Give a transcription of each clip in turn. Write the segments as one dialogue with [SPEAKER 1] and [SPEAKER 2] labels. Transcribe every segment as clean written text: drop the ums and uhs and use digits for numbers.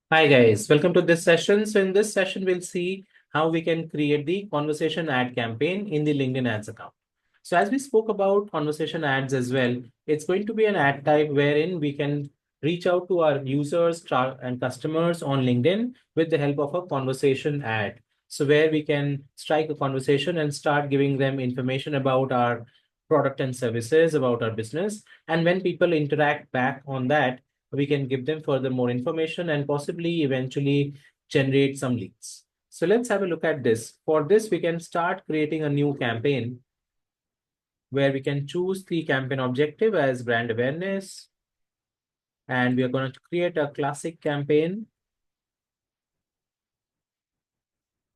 [SPEAKER 1] Hi guys, welcome to this session. So in this session, we'll see how we can create the conversation ad campaign in the LinkedIn ads account. So as we spoke about conversation ads as well, it's going to be an ad type wherein we can reach out to our users and customers on LinkedIn with the help of a conversation ad. So where we can strike a conversation and start giving them information about our product and services, about our business. And when people interact back on that, we can give them further more information and possibly eventually generate some leads. So let's have a look at this. For this, we can start creating a new campaign where we can choose the campaign objective as brand awareness. And we are going to create a classic campaign.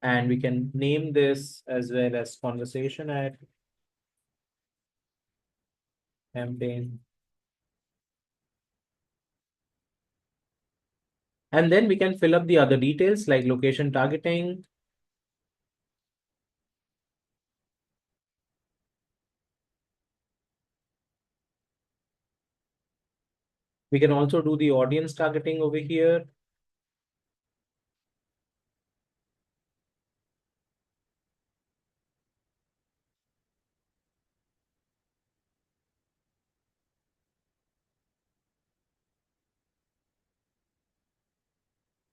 [SPEAKER 1] And we can name this as well as conversation ad campaign. And then we can fill up the other details like location targeting. We can also do the audience targeting over here.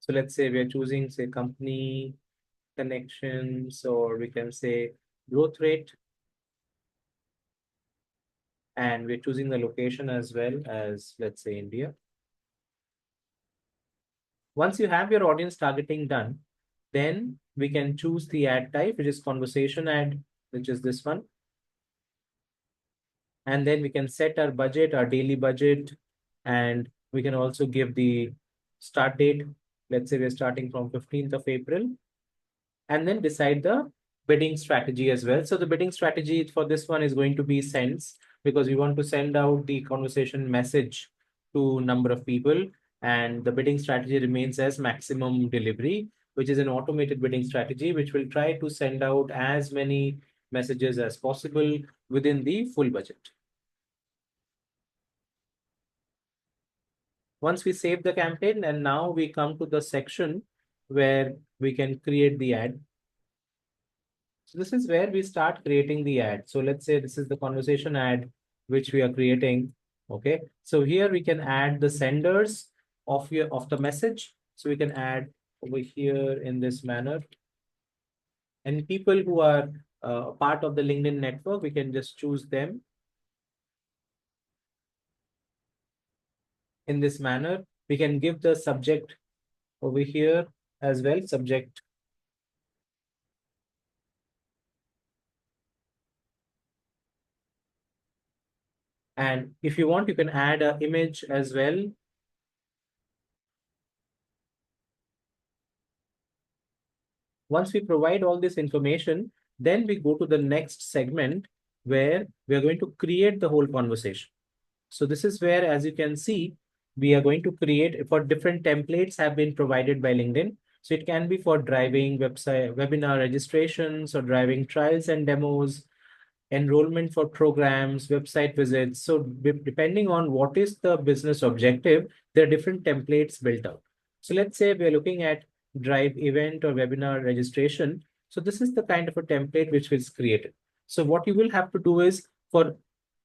[SPEAKER 1] So let's say we are choosing, say, company connections, or we can say growth rate, and we're choosing the location as well as, let's say, India. Once you have your audience targeting done, then we can choose the ad type, which is conversation ad, which is this one. And then we can set our budget, our daily budget, and we can also give the start date. Let's say we're starting from 15th of April, and then decide the bidding strategy as well. So the bidding strategy for this one is going to be sends, because we want to send out the conversation message to number of people, and the bidding strategy remains as maximum delivery, which is an automated bidding strategy which will try to send out as many messages as possible within the full budget. Once we save the campaign, and now we come to the section where we can create the ad. So this is where we start creating the ad. So let's say this is the conversation ad which we are creating. Okay. So here we can add the senders of the message. So we can add over here in this manner. And people who are part of the LinkedIn network, we can just choose them in this manner. We can give the subject over here as well, subject. And if you want, you can add an image as well. Once we provide all this information, then we go to the next segment where we are going to create the whole conversation. So this is where, as you can see, we are going to create for different templates have been provided by LinkedIn. So it can be for driving website, webinar registrations, or driving trials and demos, enrollment for programs, website visits. So depending on what is the business objective, there are different templates built out. So let's say we're looking at drive event or webinar registration. So this is the kind of a template which is created. So what you will have to do is for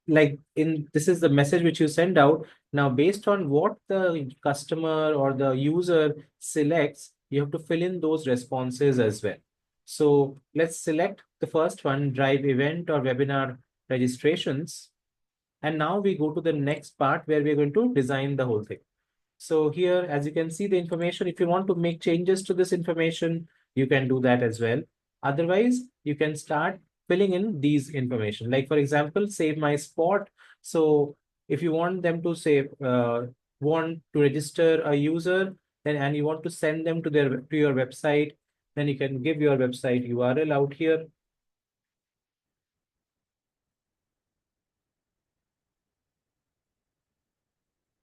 [SPEAKER 1] like in this is the message which you send out. Now, based on what the customer or the user selects, you have to fill in those responses as well. So let's select the first one, drive event or webinar registrations. And now we go to the next part where we're going to design the whole thing. So here, as you can see the information, if you want to make changes to this information, you can do that as well. Otherwise, you can start filling in these information. Like for example, save my spot. So if you want them to say, want to register a user, then and you want to send them to your website, then you can give your website URL out here.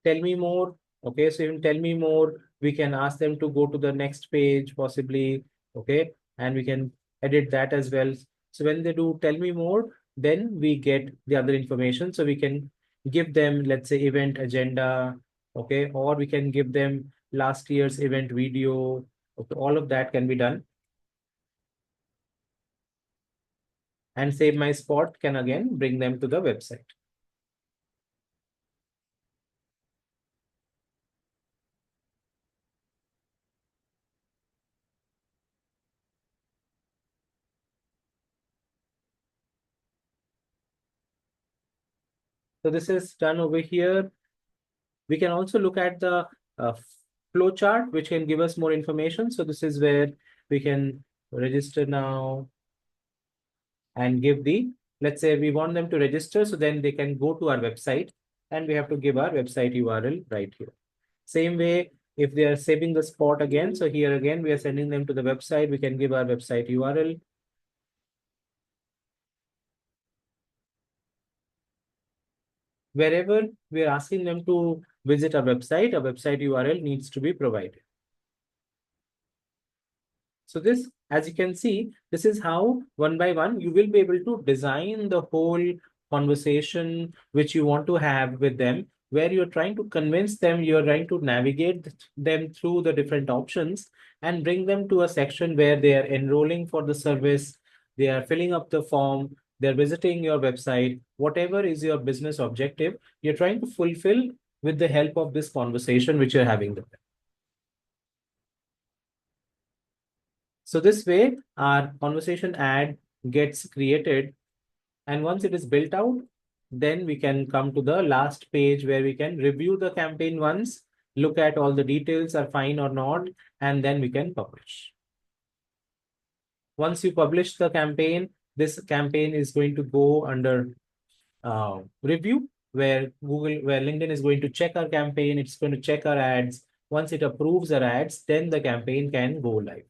[SPEAKER 1] Tell me more. Okay, so even tell me more, we can ask them to go to the next page possibly. Okay, and we can edit that as well. So when they do tell me more, then we get the other information. So we can give them, let's say, event agenda. Okay, or we can give them last year's event video. Okay, all of that can be done. And Save My Spot can again bring them to the website. So this is done over here. We can also look at the uh, flow chart, which can give us more information. So this is where we can register now and give the, let's say we want them to register, so then they can go to our website and we have to give our website URL right here. Same way, if they are saving the spot again, so here again, we are sending them to the website, we can give our website URL. Wherever we are asking them to visit a website URL needs to be provided. So this, as you can see, this is how one by one you will be able to design the whole conversation which you want to have with them, where you're trying to convince them, you're trying to navigate them through the different options and bring them to a section where they are enrolling for the service, they are filling up the form, they're visiting your website, whatever is your business objective, you're trying to fulfill with the help of this conversation which you're having with them. So this way, our conversation ad gets created. And once it is built out, then we can come to the last page where we can review the campaign once, look at all the details are fine or not, and then we can publish. Once you publish the campaign, this campaign is going to go under review, where LinkedIn is going to check our campaign. It's going to check our ads. Once it approves our ads, then the campaign can go live.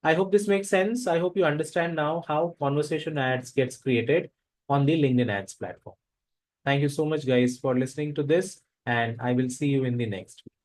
[SPEAKER 1] I hope this makes sense. I hope you understand now how conversation ads gets created on the LinkedIn ads platform. Thank you so much, guys, for listening to this, and I will see you in the next video.